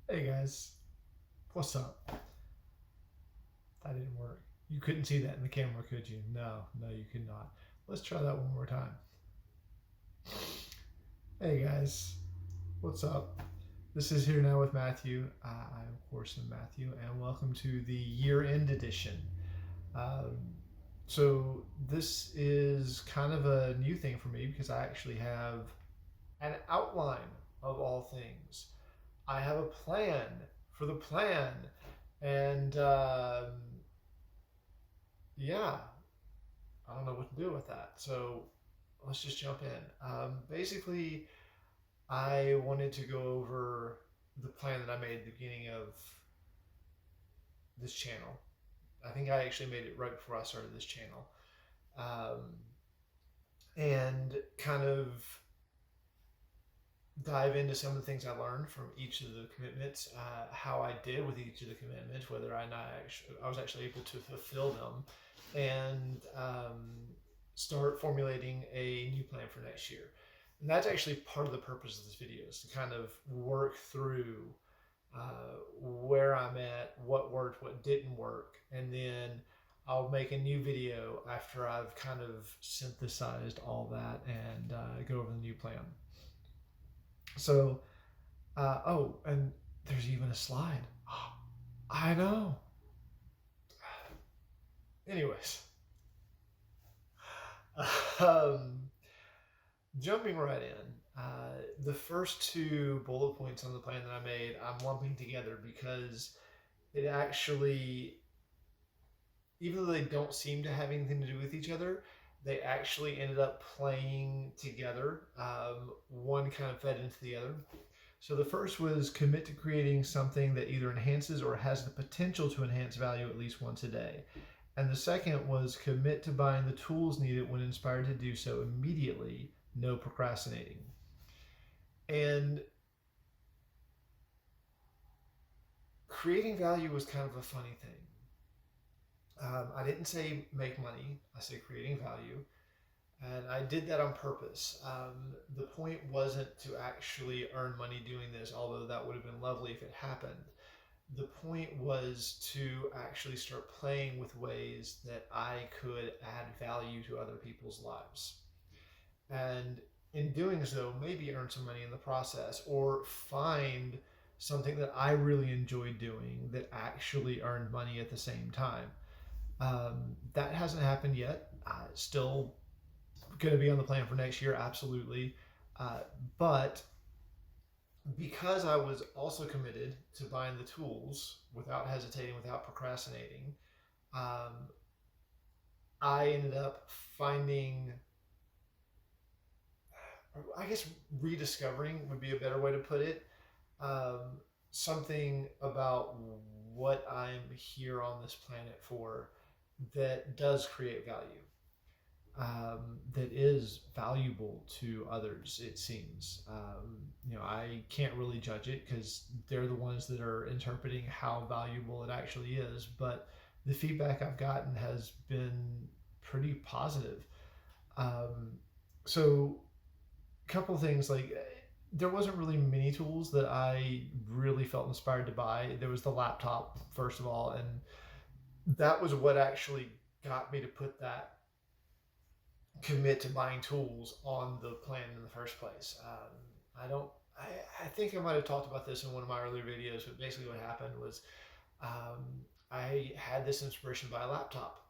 Hey guys, what's up? That didn't work. You couldn't see that in the camera, could you? No, you could not. Let's try that one more time. Hey guys, what's up? This is Here Now with Matthew. I, of course, am Matthew, and welcome to the year-end edition. Um, so this is kind of a new thing for me because I actually have an outline of all things. I have a plan for the plan, and yeah, I don't know what to do with that. So let's just jump in. Basically, I wanted to go over the plan that I made at the beginning of this channel. I think I actually made it right before I started this channel. Um, and kind of dive into some of the things I learned from each of the commitments, how I did with each of the commitments, whether I was actually able to fulfill them, and start formulating a new plan for next year. And that's actually part of the purpose of this video, is to kind of work through where I'm at, what worked, what didn't work, and then I'll make a new video after I've kind of synthesized all that and go over the new plan. So, oh, and there's even a slide. Oh, I know. Anyways, um, jumping right in, the first two bullet points on the plan that I made, I'm lumping together because it actually, even though they don't seem to have anything to do with each other, they actually ended up playing together. One kind of fed into the other. So the first was commit to creating something that either enhances or has the potential to enhance value at least once a day. And the second was commit to buying the tools needed when inspired to do so immediately, no procrastinating. And creating value was kind of a funny thing. I didn't say make money, I said creating value. And I did that on purpose. The point wasn't to actually earn money doing this, although that would have been lovely if it happened. The point was to actually start playing with ways that I could add value to other people's lives. And in doing so, maybe earn some money in the process, or find something that I really enjoyed doing that actually earned money at the same time. That hasn't happened yet. Still going to be on the plan for next year, absolutely. But because I was also committed to buying the tools without hesitating, without procrastinating, I ended up finding, I guess rediscovering would be a better way to put it, something about what I'm here on this planet for that does create value. That is valuable to others, it seems. I can't really judge it because they're the ones that are interpreting how valuable it actually is, but the feedback I've gotten has been pretty positive. So a couple of things, like there wasn't really many tools that I really felt inspired to buy. There was the laptop, first of all, and that was what actually got me to put that commit to buying tools on the plan in the first place. I think I might have talked about this in one of my earlier videos, but basically what happened was I had this inspiration to buy a laptop,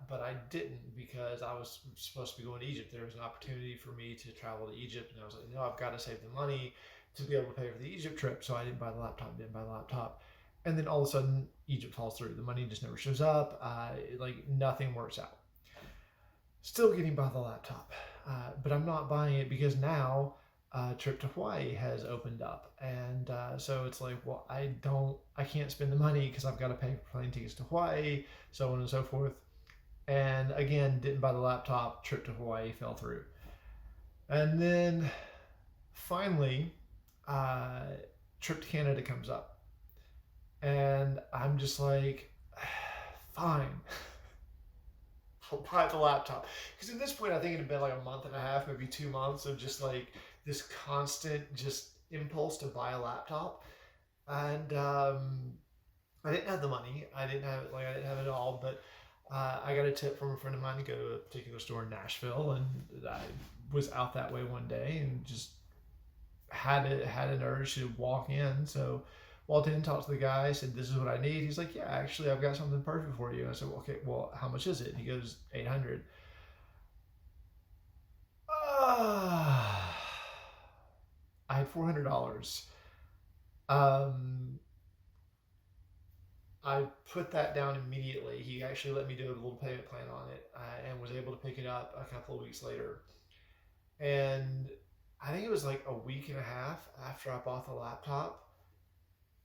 but I didn't because I was supposed to be going to Egypt. There was an opportunity for me to travel to Egypt, and I was like, no, I've got to save the money to be able to pay for the Egypt trip. So I didn't buy the laptop. And then all of a sudden, Egypt falls through. The money just never shows up. Nothing works out. Still getting by the laptop, but I'm not buying it because now a trip to Hawaii has opened up, and so it's like, well, I can't spend the money because I've got to pay for plane tickets to Hawaii, so on and so forth. And again, didn't buy the laptop. Trip to Hawaii fell through, and then finally, trip to Canada comes up, and I'm just like, fine. Buy the laptop, because at this point I think it had been like a month and a half, maybe 2 months of just like this constant just impulse to buy a laptop. and I didn't have the money. I didn't have it all, but I got a tip from a friend of mine to go to a particular store in Nashville, and I was out that way one day and just had an urge to walk in. So walked in, talked to the guy, said, "This is what I need." He's like, "Yeah, actually, I've got something perfect for you." And I said, "Okay, well, how much is it?" And he goes, 800. Uh, I had $400. Um, I put that down immediately. He actually let me do a little payment plan on it, and was able to pick it up a couple of weeks later. And I think it was like a week and a half after I bought the laptop,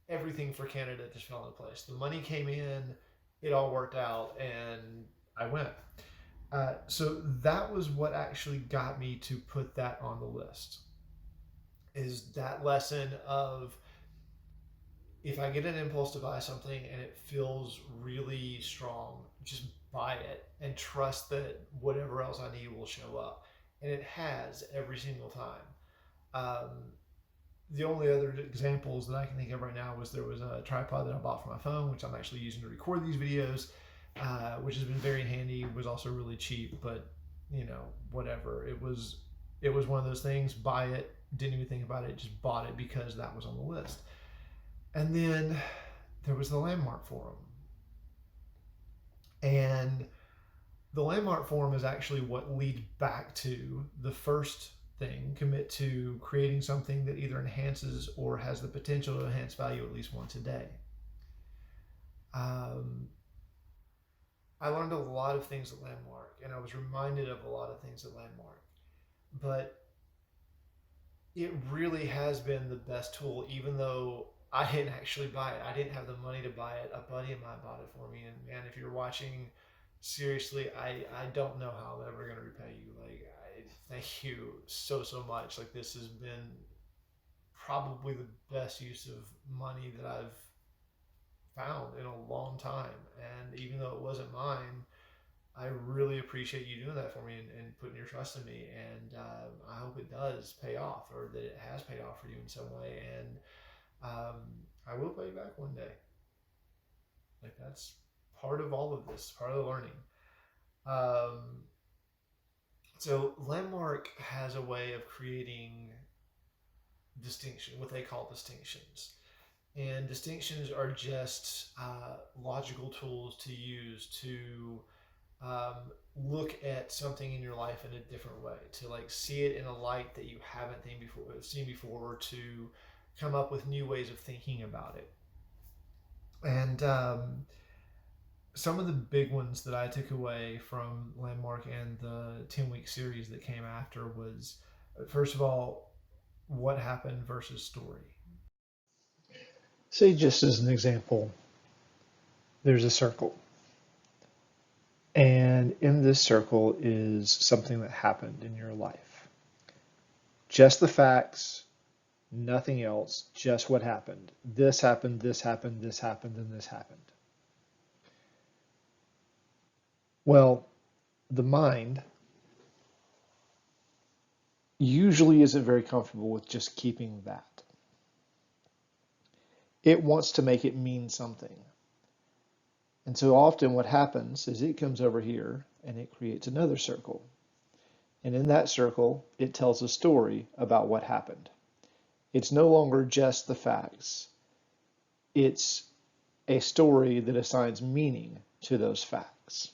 everything for Canada just fell into place. The money came in, it all worked out, and I went. So that was what actually got me to put that on the list. Is that lesson of, if I get an impulse to buy something and it feels really strong, just buy it and trust that whatever else I need will show up. And it has every single time. Um, the only other examples that I can think of right now was there was a tripod that I bought for my phone, which I'm actually using to record these videos, which has been very handy. It was also really cheap, but whatever. It was one of those things. Buy it. Didn't even think about it. Just bought it because that was on the list. And then there was the Landmark Forum, and the Landmark Forum is actually what leads back to the first thing: commit to creating something that either enhances or has the potential to enhance value at least once a day. Um, I learned a lot of things at Landmark, and I was reminded of a lot of things at Landmark. But it really has been the best tool, even though I didn't actually buy it. I didn't have the money to buy it. A buddy of mine bought it for me. And man, if you're watching, seriously, I don't know how I'm ever going to repay you. Like, I thank you so, so much. Like, this has been probably the best use of money that I've found in a long time. And even though it wasn't mine, I really appreciate you doing that for me, and putting your trust in me. And I hope it does pay off, or that it has paid off for you in some way. And um, I will pay you back one day. Like, that's part of all of this, part of the learning. Um, so Landmark has a way of creating distinction, what they call distinctions. And distinctions are just logical tools to use to um, look at something in your life in a different way, to like see it in a light that you haven't seen before, or to come up with new ways of thinking about it. And some of the big ones that I took away from Landmark and the 10-week series that came after was, first of all, what happened versus story. Say, just as an example, there's a circle. And in this circle is something that happened in your life. Just the facts, nothing else, just what happened. This happened, this happened, this happened, and this happened. Well, the mind usually isn't very comfortable with just keeping that. It wants to make it mean something. And so often what happens is it comes over here and it creates another circle. And in that circle, it tells a story about what happened. It's no longer just the facts. It's a story that assigns meaning to those facts.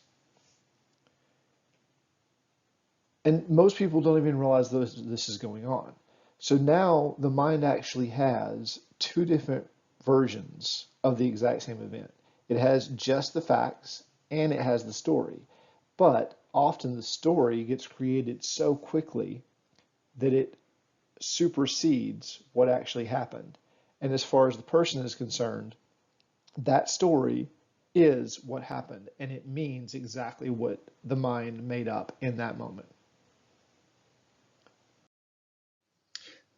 And most people don't even realize this is going on. So now the mind actually has two different versions of the exact same event. It has just the facts and it has the story. But often the story gets created so quickly that it supersedes what actually happened. And as far as the person is concerned, that story is what happened, and it means exactly what the mind made up in that moment.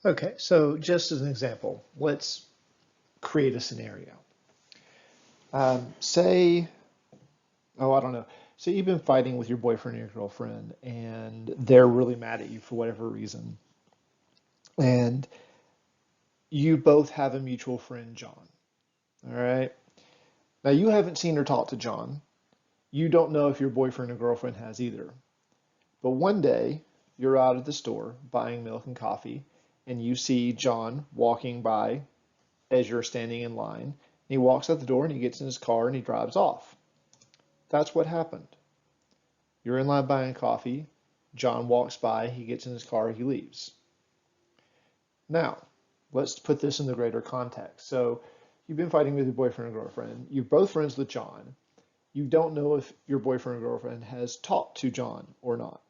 Okay, so just as an example, let's create a scenario. Say, oh, I don't know. Say you've been fighting with your boyfriend or your girlfriend, and they're really mad at you for whatever reason. And you both have a mutual friend, John. All right. Now, you haven't seen or talked to John. You don't know if your boyfriend or girlfriend has either. But one day, you're out at the store buying milk and coffee, and you see John walking by as you're standing in line. He walks out the door and he gets in his car and he drives off. That's what happened. You're in line buying coffee. John walks by, he gets in his car, he leaves. Now, let's put this in the greater context. So, you've been fighting with your boyfriend or girlfriend. You're both friends with John. You don't know if your boyfriend or girlfriend has talked to John or not.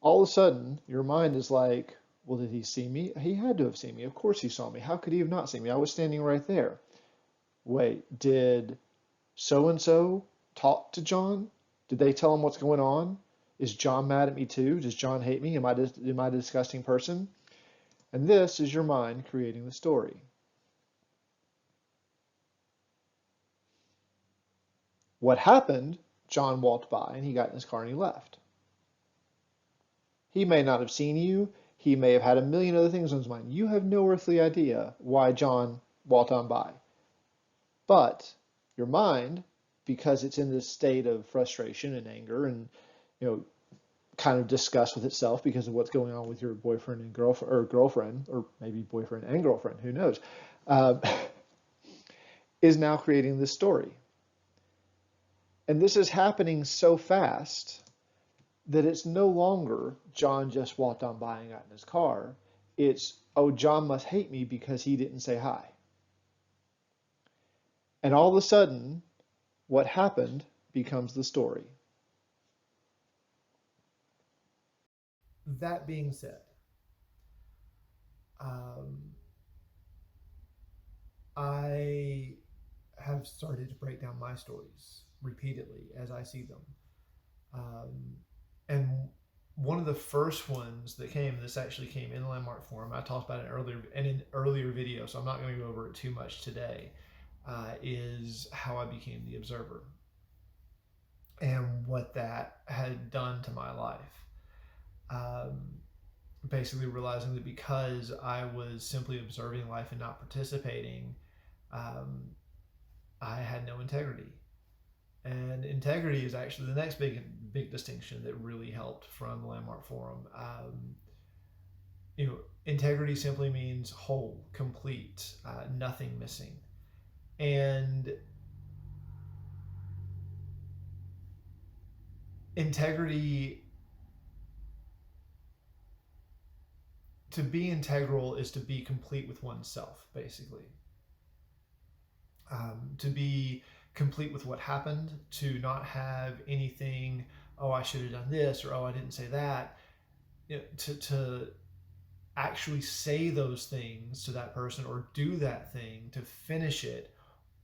All of a sudden, your mind is like, well, did he see me? He had to have seen me. Of course he saw me. How could he have not seen me? I was standing right there. Wait, did so and so talk to John? Did they tell him what's going on? Is John mad at me too? Does John hate me? Am I a disgusting person? And this is your mind creating the story. What happened? John walked by and he got in his car and he left. He may not have seen you. He may have had a million other things on his mind. You have no earthly idea why John walked on by. But your mind, because it's in this state of frustration and anger and, you know, kind of disgust with itself because of what's going on with your boyfriend and girlfriend, or maybe boyfriend and girlfriend, who knows, uh, is now creating this story. And this is happening so fast that it's no longer John just walked on by and got in his car. It's, oh, John must hate me because he didn't say hi. And all of a sudden, what happened becomes the story. That being said, um, I have started to break down my stories repeatedly as I see them. And one of the first ones that came, this actually came in the Landmark Forum. I talked about it earlier in an earlier video, so I'm not going to go over it too much today. Is how I became the observer and what that had done to my life. Um, Basically, realizing that because I was simply observing life and not participating, um, I had no integrity. And integrity is actually the next big distinction that really helped from the Landmark Forum. Integrity simply means whole, complete, nothing missing. And integrity, to be integral is to be complete with oneself, basically. To be complete with what happened, to not have anything, oh, I should have done this, or oh, I didn't say that. To actually say those things to that person or do that thing to finish it,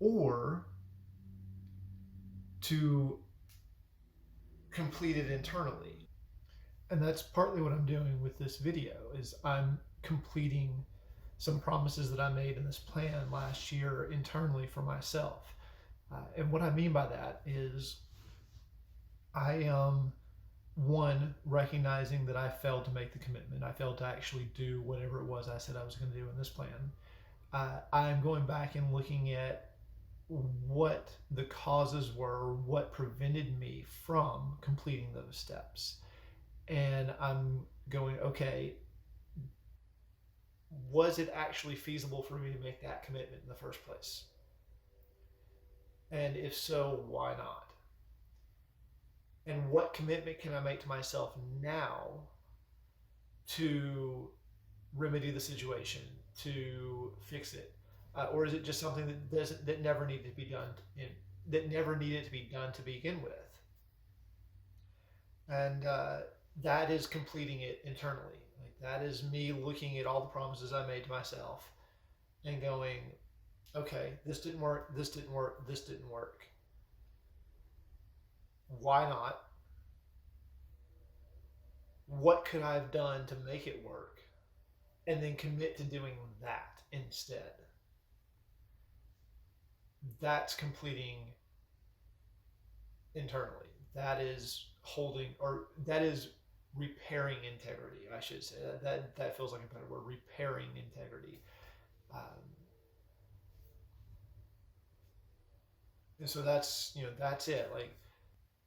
or to complete it internally. And that's partly what I'm doing with this video is I'm completing some promises that I made in this plan last year internally for myself. And what I mean by that is I am one, recognizing that I failed to make the commitment. I failed to actually do whatever it was I said I was going to do in this plan. I'm going back and looking at what the causes were, what prevented me from completing those steps. And I'm going, okay, was it actually feasible for me to make that commitment in the first place? And if so, why not? And what commitment can I make to myself now to remedy the situation, to fix it? Or is it just something that never needed to be done, that never needed to be done to begin with? And that is completing it internally. Like that is me looking at all the promises I made to myself and going, okay, this didn't work, this didn't work, this didn't work. Why not? What could I have done to make it work? And then commit to doing that instead. That's completing internally. That is holding, or that is repairing integrity, I should say. That feels like a better word, repairing integrity. Um, and so that's it. Like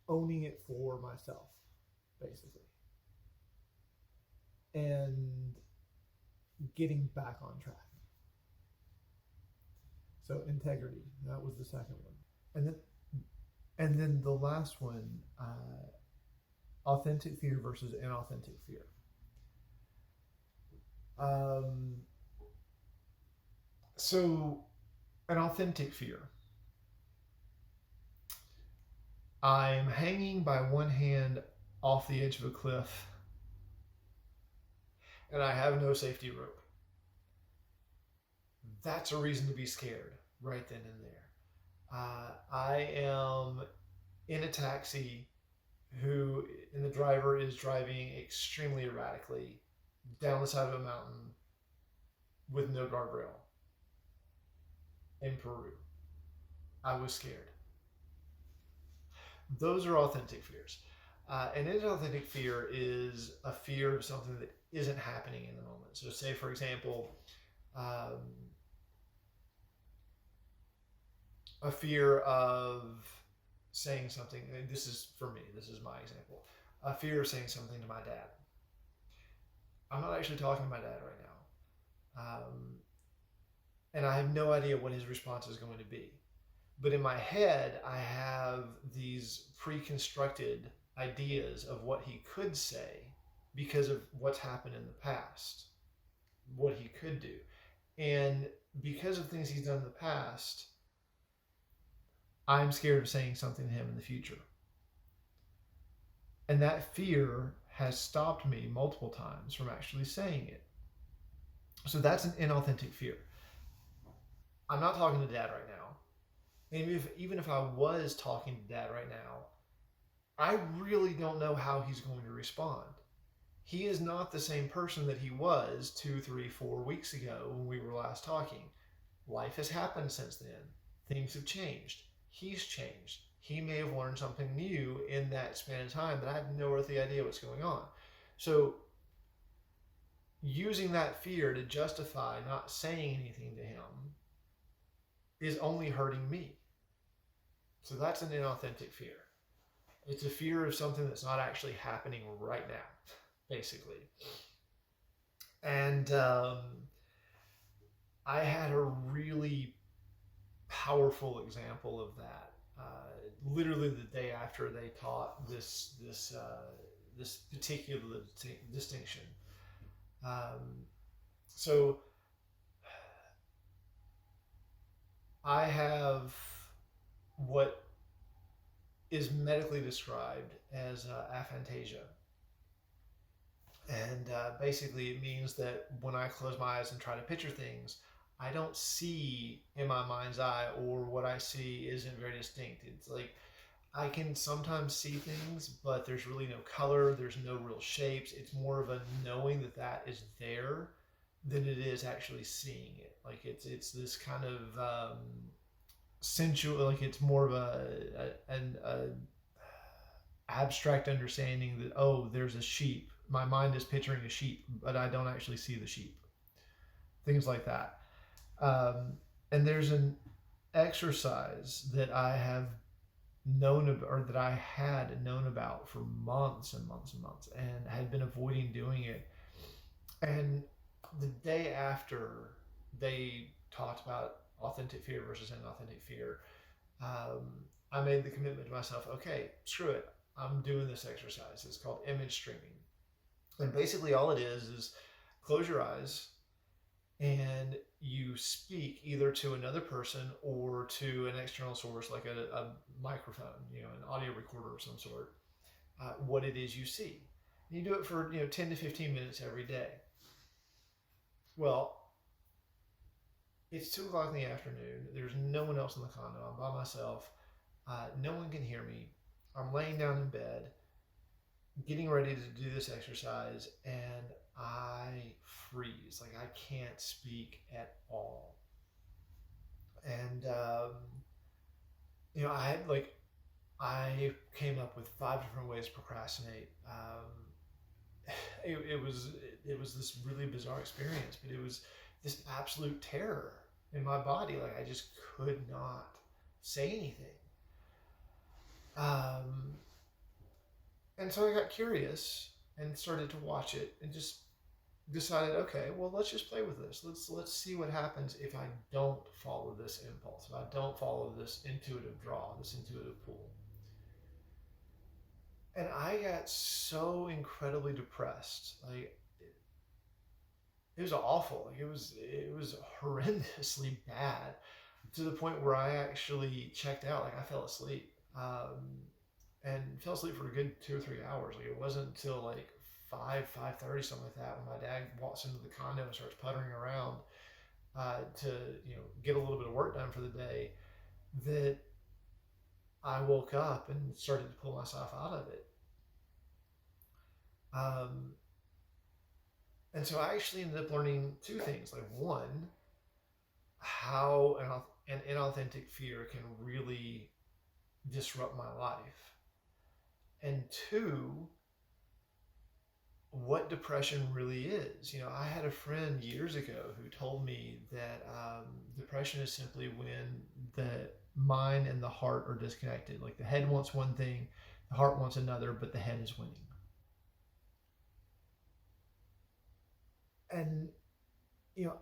owning it for myself, basically, and getting back on track. So integrity, that was the second one, and then the last one, authentic fear versus inauthentic fear. Um, so an authentic fear. I'm hanging by one hand off the edge of a cliff, and I have no safety rope. That's a reason to be scared right then and there. I am in a taxi and the driver is driving extremely erratically down the side of a mountain with no guardrail in Peru. I was scared. Those are authentic fears. An inauthentic fear is a fear of something that isn't happening in the moment. So, say, for example, um, a fear of saying something. This is for me, this is my example. A fear of saying something to my dad. I'm not actually talking to my dad right now. And I have no idea what his response is going to be. But in my head, I have these pre-constructed ideas of what he could say because of what's happened in the past, what he could do. And because of things he's done in the past, I'm scared of saying something to him in the future. And that fear has stopped me multiple times from actually saying it. So that's an inauthentic fear. I'm not talking to dad right now. And even if I was talking to dad right now, I really don't know how he's going to respond. He is not the same person that he was 2, 3, 4 weeks ago when we were last talking. Life has happened since then. Things have changed. He's changed. He may have learned something new in that span of time, but I have no earthly idea what's going on. So using that fear to justify not saying anything to him is only hurting me. So that's an inauthentic fear. It's a fear of something that's not actually happening right now, basically. And I had a really powerful example of that. Literally the day after they taught this particular distinction. So I have what is medically described as aphantasia. And basically it means that when I close my eyes and try to picture things, I don't see in my mind's eye, or what I see isn't very distinct. It's like I can sometimes see things, but there's really no color, there's no real shapes. It's more of a knowing that is there than it is actually seeing it. Like it's this kind of sensual, like it's more of an abstract understanding that, oh, there's a sheep. My mind is picturing a sheep, but I don't actually see the sheep. Things like that. And there's an exercise that I have known about, or that I had known about for months and months and months, and had been avoiding doing it. And the day after they talked about authentic fear versus inauthentic fear, I made the commitment to myself, okay, screw it. I'm doing this exercise. It's called image streaming. And basically all it is close your eyes and you speak either to another person or to an external source like a microphone, an audio recorder of some sort, what it is you see. And you do it for 10 to 15 minutes every day. Well, it's 2 o'clock in the afternoon. There's no one else in the condo. I'm by myself. No one can hear me. I'm laying down in bed, getting ready to do this exercise, and I freeze. Like I can't speak at all. And I came up with 5 different ways to procrastinate. it was this really bizarre experience, but it was this absolute terror in my body. Like I just could not say anything. Um, and so I got curious and started to watch it and just decided, okay, well, let's just play with this. Let's see what happens if I don't follow this impulse, if I don't follow this intuitive draw, this intuitive pull. And I got so incredibly depressed. Like it was awful. Like it was horrendously bad to the point where I actually checked out. Like I fell asleep. And fell asleep for a good 2 or 3 hours. Like it wasn't until like 5:30, something like that, when my dad walks into the condo and starts puttering around to get a little bit of work done for the day, that I woke up and started to pull myself out of it. Um, and so I actually ended up learning two things. Like one, how an inauthentic fear can really disrupt my life, and two, what depression really is. I had a friend years ago who told me that depression is simply when the mind and the heart are disconnected. Like the head wants one thing, the heart wants another, but the head is winning. And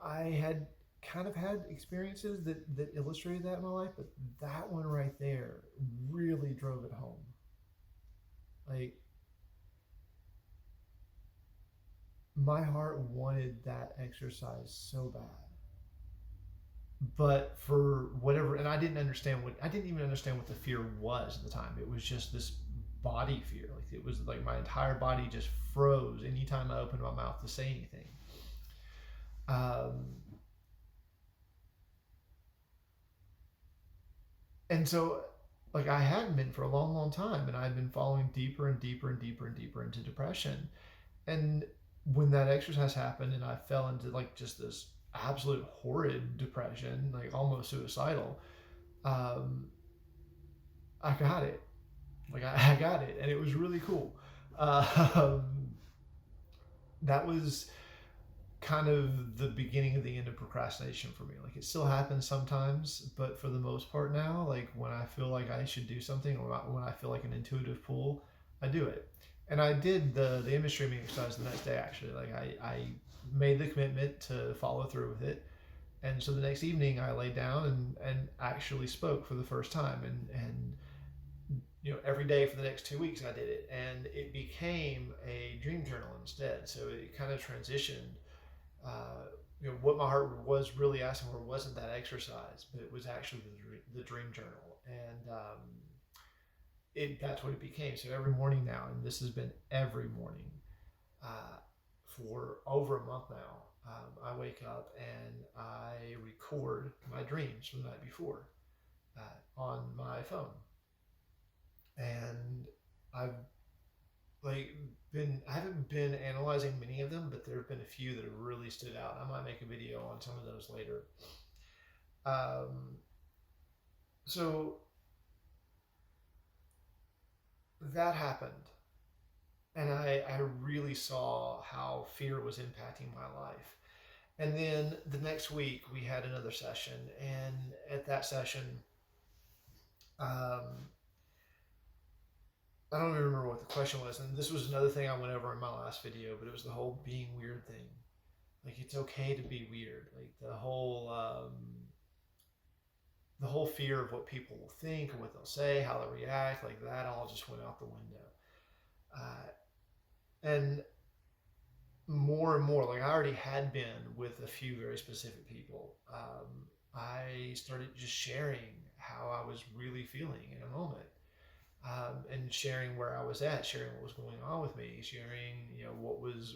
I had kind of had experiences that illustrated that in my life, but that one right there really drove it home. Like my heart wanted that exercise so bad, but for whatever, and I didn't even understand what the fear was at the time. It was just this body fear. Like it was like my entire body just froze anytime I opened my mouth to say anything. um, and so like I hadn't been for a long, long time, and I'd been falling deeper and deeper and deeper and deeper into depression. And when that exercise happened and I fell into like just this absolute horrid depression, like almost suicidal, um, I got it. Like I got it, and it was really cool. Um, that was kind of the beginning of the end of procrastination for me. Like it still happens sometimes, but for the most part now, like when I feel like I should do something, or when I feel like an intuitive pull, I do it. And I did the image streaming exercise the next day. Actually, like I made the commitment to follow through with it. And so the next evening, I laid down and actually spoke for the first time. And every day for the next 2 weeks, I did it, and it became a dream journal instead. So it kind of transitioned. Uh, what my heart was really asking for wasn't that exercise, but it was actually the dream journal. And that's what it became. So every morning now, and this has been every morning uh, for over a month now, I wake up and I record my dreams from the night before on my phone. And I've like I haven't been analyzing many of them, but there have been a few that have really stood out. I might make a video on some of those later. Um, so that happened, and I really saw how fear was impacting my life. And then the next week we had another session, and at that session, um, I don't even remember what the question was. And this was another thing I went over in my last video, but it was the whole being weird thing. Like it's okay to be weird. Like the whole fear of what people will think or what they'll say, how they'll react, like that all just went out the window. And more and more, like I already had been with a few very specific people. I started just sharing how I was really feeling in a moment. And sharing where I was at, sharing what was going on with me, sharing what was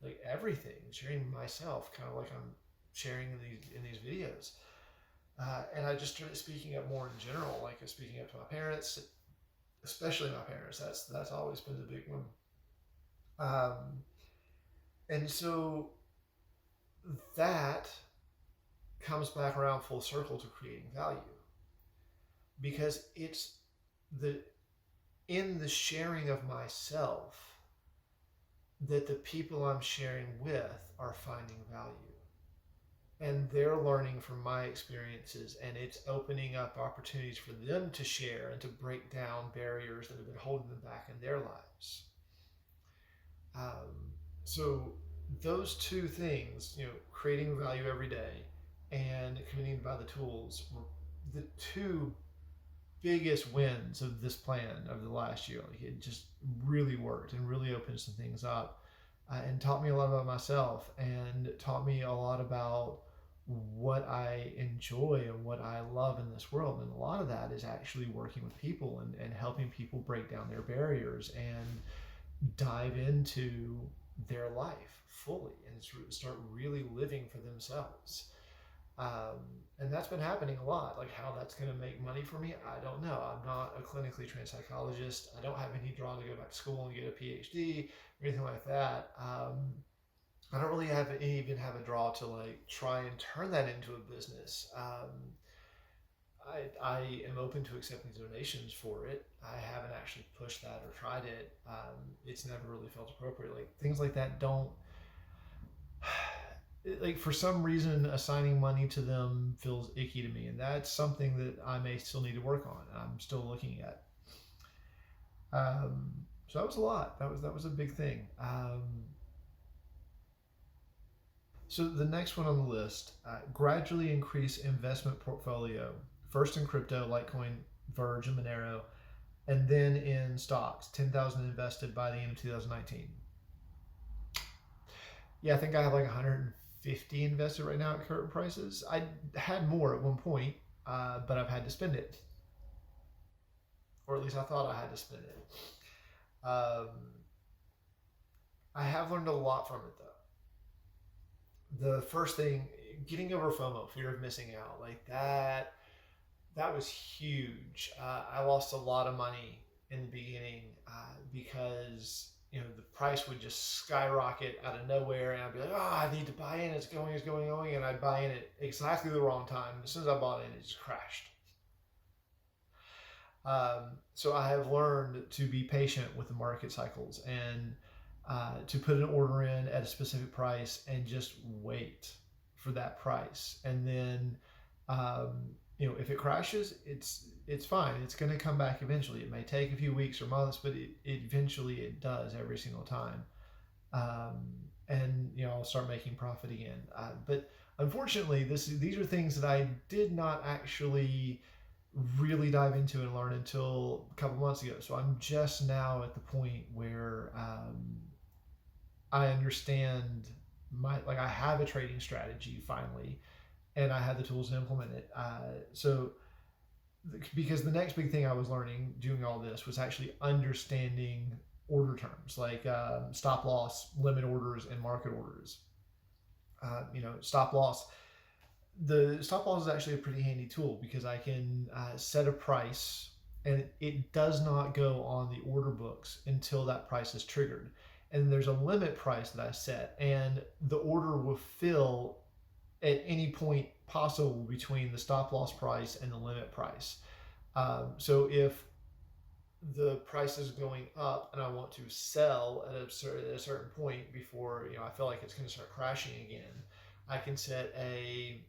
like everything, sharing myself, kind of like I'm sharing in these videos. And I just started speaking up more in general, like speaking up to my parents, especially my parents. That's always been the big one. Um, and so that comes back around full circle to creating value, because it's the in the sharing of myself that the people I'm sharing with are finding value. And they're learning from my experiences, and it's opening up opportunities for them to share and to break down barriers that have been holding them back in their lives. Um, so those two things, creating value every day and committing to buy the tools, were the two biggest wins of this plan over the last year. Like, it just really worked and really opened some things up, and taught me a lot about myself, and taught me a lot about what I enjoy and what I love in this world. And a lot of that is actually working with people, and helping people break down their barriers and dive into their life fully and start really living for themselves. Um, and that's been happening a lot. Like, how that's going to make money for me, I don't know. I'm not a clinically trained psychologist. I don't have any draw to go back to school and get a PhD or anything like that. I don't really even have a draw to like try and turn that into a business. I am open to accepting donations for it. I haven't actually pushed that or tried it. It's never really felt appropriate. Like, things like that don't, like, for some reason assigning money to them feels icky to me, and that's something that I may still need to work on. I'm still looking at. So that was a lot. That was a big thing. So the next one on the list, gradually increase investment portfolio. First in crypto, Litecoin, Verge, and Monero, and then in stocks. 10,000 invested by the end of 2019. Yeah, I think I have like 150 invested right now at current prices. I had more at one point, but I've had to spend it, or at least I thought I had to spend it. Um, I have learned a lot from it, though. The first thing, getting over FOMO, fear of missing out, like that was huge. I lost a lot of money in the beginning, because the price would just skyrocket out of nowhere, and I'd be like, oh, I need to buy in. It's going, and I'd buy in at exactly the wrong time. As soon as I bought in, it just crashed. So I have learned to be patient with the market cycles, and to put an order in at a specific price and just wait for that price. And then, if it crashes, it's fine. It's going to come back eventually. It may take a few weeks or months, but eventually it does every single time. And I'll start making profit again. But unfortunately, these are things that I did not actually really dive into and learn until a couple months ago. So I'm just now at the point where I understand I have a trading strategy finally, and I have the tools to implement it. So because the next big thing I was learning doing all this was actually understanding order terms, like stop loss, limit orders, and market orders. Stop loss. The stop loss is actually a pretty handy tool because I can set a price, and it does not go on the order books until that price is triggered. And there's a limit price that I set, and the order will fill at any point possible between the stop loss price and the limit price. So if the price is going up and I want to sell at a certain point before I feel like it's going to start crashing again, I can set a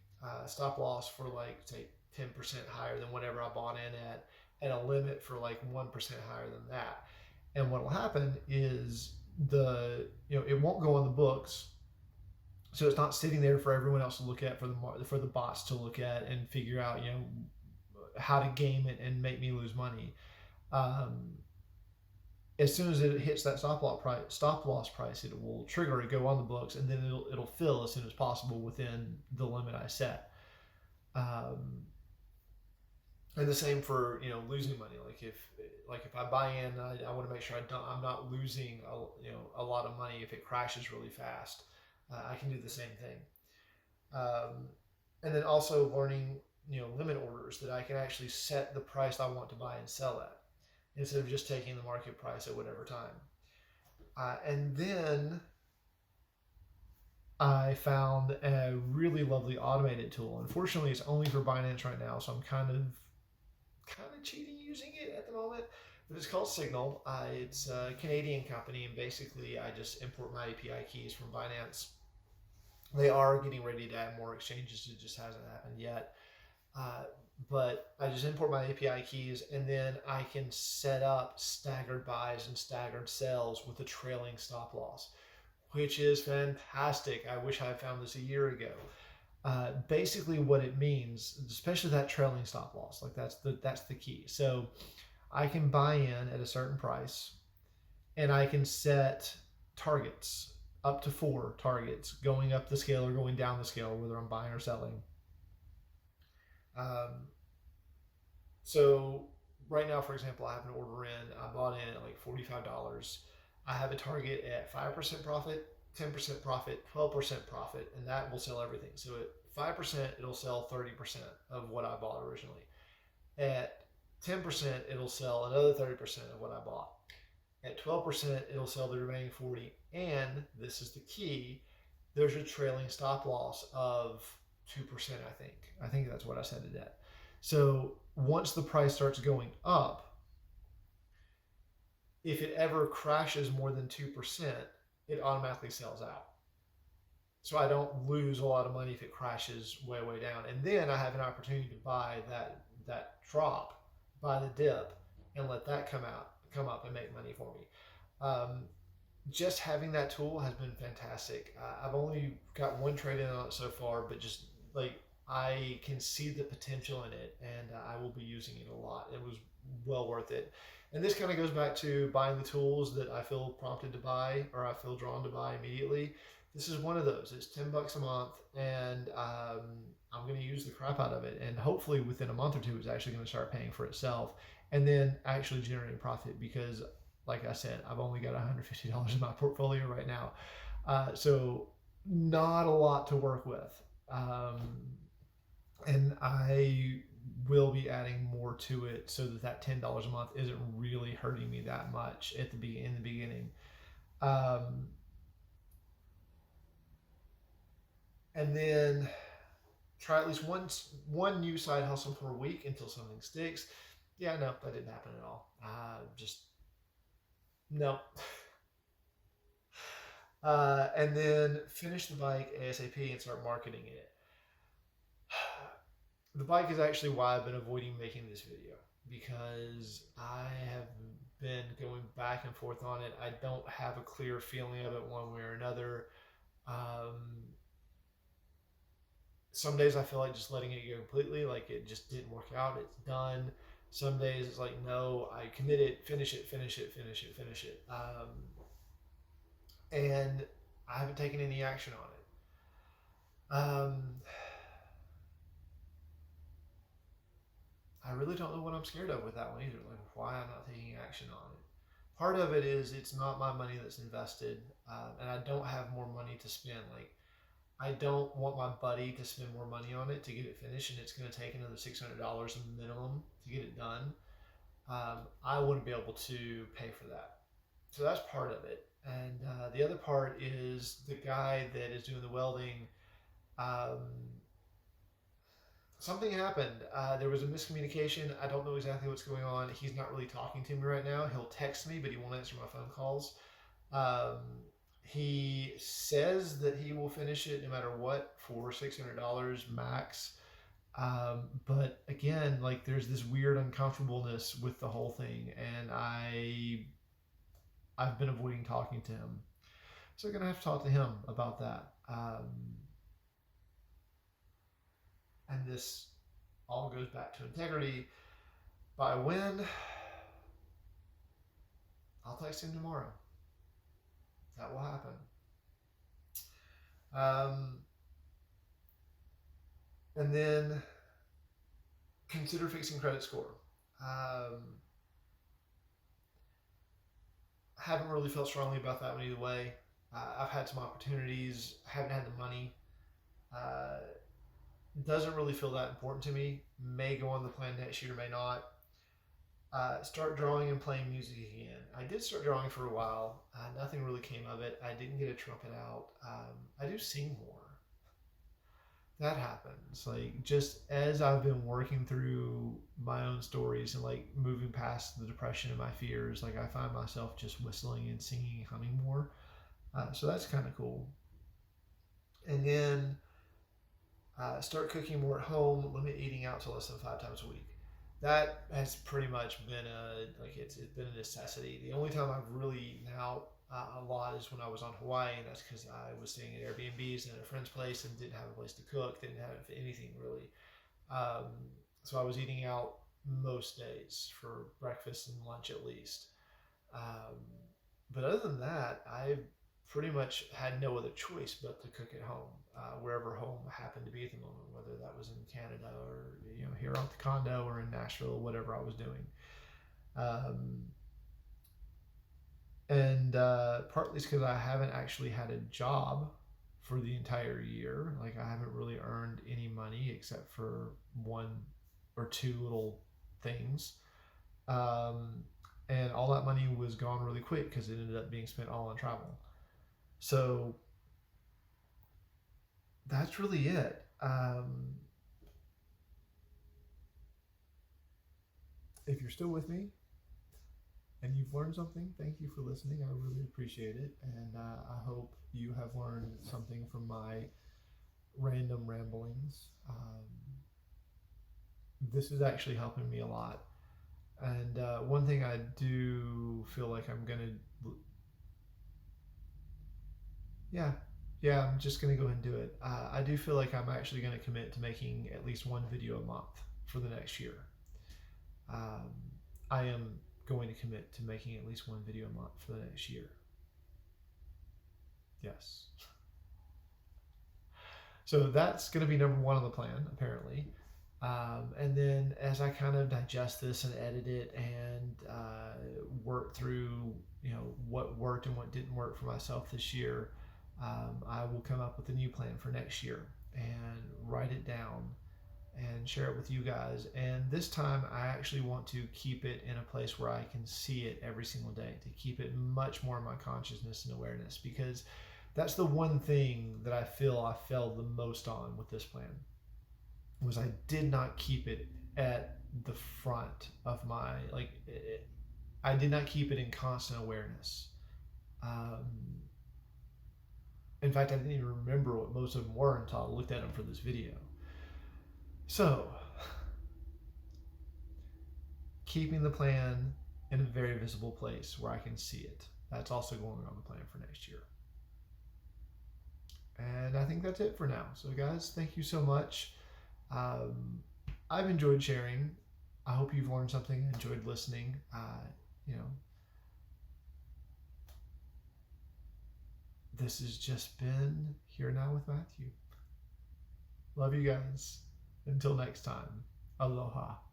stop loss for like say 10% higher than whatever I bought in at, and a limit for like 1% higher than that. And what will happen is it won't go on the books, so it's not sitting there for everyone else to look at, for the bots to look at and figure out how to game it and make me lose money. As soon as it hits that stop loss price, it will trigger it, go on the books, and then it'll fill as soon as possible within the limit I set. And the same for losing money. Like if I buy in, I want to make sure I'm not losing a lot of money if it crashes really fast. I can do the same thing. And then also learning limit orders, that I can actually set the price I want to buy and sell at, instead of just taking the market price at whatever time. And then I found a really lovely automated tool. Unfortunately, it's only for Binance right now, so I'm kind of cheating using it at the moment. But it's called Signal. It's a Canadian company, and basically I just import my API keys from Binance. They are getting ready to add more exchanges. It just hasn't happened yet. Uh, but I just import my API keys, and then I can set up staggered buys and staggered sells with a trailing stop loss, which is fantastic. I wish I had found this a year ago. Basically, what it means, especially that trailing stop loss, like that's the key. So I can buy in at a certain price, and I can set targets, up to 4 targets, going up the scale or going down the scale, whether I'm buying or selling. Um, so right now, for example, I have an order in. I bought in at like $45. I have a target at 5% profit, 10% profit, 12% profit, and that will sell everything. So at 5%, it'll sell 30% of what I bought originally. At 10%, it'll sell another 30% of what I bought. At 12%, it'll sell the remaining 40. And this is the key, there's a trailing stop loss of 2%, I think. I think that's what I said it at. So once the price starts going up, if it ever crashes more than 2%, it automatically sells out. So I don't lose a lot of money if it crashes way, way down. And then I have an opportunity to buy that drop, buy the dip, and let that come up and make money for me. Um, just having that tool has been fantastic. I've only got one trade in on it so far, but just like I can see the potential in it, and I will be using it a lot. It was well worth it. And this kind of goes back to buying the tools that I feel prompted to buy or I feel drawn to buy immediately. This is one of those. It's $10 a month, and I'm going to use the crap out of it. And hopefully, within a month or two, it's actually going to start paying for itself, and then actually generating profit. Because, like I said, I've only got $150 in my portfolio right now, so not a lot to work with. And I will be adding more to it so that $10 a month isn't really hurting me that much in the beginning. Um, and then try at least one new side hustle per week until something sticks. Yeah, no, that didn't happen at all. Just no. And then finish the bike ASAP and start marketing it. The bike is actually why I've been avoiding making this video, because I have been going back and forth on it. I don't have a clear feeling of it one way or another. Some days I feel like just letting it go completely, like it just didn't work out, it's done. Some days it's like, no, I committed, finish it, finish it, finish it, finish it. And I haven't taken any action on it. I really don't know what I'm scared of with that one either, like why I'm not taking action on it. Part of it is it's not my money that's invested, and I don't have more money to spend. Like, I don't want my buddy to spend more money on it to get it finished, and it's going to take another $600 minimum to get it done. I wouldn't be able to pay for that. So that's part of it. And the other part is the guy that is doing the welding. Um, Something happened. There was a miscommunication. I don't know exactly what's going on. He's not really talking to me right now. He'll text me, but he won't answer my phone calls. Um, he says that he will finish it no matter what for $600 max. But again, like there's this weird uncomfortableness with the whole thing, and I've been avoiding talking to him. So I'm gonna have to talk to him about that. And this all goes back to integrity. By when? I'll text him tomorrow. That will happen. And then consider fixing credit score. Haven't really felt strongly about that one either way. I've had some opportunities, haven't had the money. Uh, doesn't really feel that important to me. May go on the plan next year, may not. Start drawing and playing music again. I did start drawing for a while. Nothing really came of it. I didn't get a trumpet out. I do sing more. that happens. Like, just as I've been working through my own stories and like moving past the depression and my fears, like I find myself just whistling and singing, humming more. So that's kind of cool. And then start cooking more at home, limit eating out to less than 5 times a week. That has pretty much been it's been a necessity. The only time I've really eaten out a lot is when I was on Hawaii, and that's because I was staying at Airbnbs and at a friend's place and didn't have a place to cook, didn't have anything really. Um, so I was eating out most days for breakfast and lunch at least. Um, but other than that, I pretty much had no other choice but to cook at home, wherever home happened to be at the moment, whether that was in Canada or here at the condo or in Nashville, whatever I was doing. Um, and partly it's because I haven't actually had a job for the entire year. Like I haven't really earned any money except for one or two little things. Um, and all that money was gone really quick because it ended up being spent all on travel. So that's really it. If you're still with me and you've learned something, thank you for listening. I really appreciate it. And I hope you have learned something from my random ramblings. This is actually helping me a lot. And one thing I do feel like I'm going to, yeah, yeah, I'm just going to go ahead and do it. I do feel like I'm actually going to commit to making at least one video a month for the next year. Um, I am going to commit to making at least one video a month for the next year. Yes. So that's going to be number one on the plan, apparently. And then as I kind of digest this and edit it and work through, what worked and what didn't work for myself this year, I will come up with a new plan for next year and write it down and share it with you guys. And this time I actually want to keep it in a place where I can see it every single day, to keep it much more in my consciousness and awareness, because that's the one thing that I feel I failed the most on with this plan, was I did not keep it at the front of my, I did not keep it in constant awareness. Um, in fact, I didn't even remember what most of them were until I looked at them for this video. So, keeping the plan in a very visible place where I can see it. That's also going on the plan for next year. And I think that's it for now. So, guys, thank you so much. I've enjoyed sharing. I hope you've learned something, enjoyed listening. This has just been Here Now with Matthew. Love you guys. Until next time, aloha.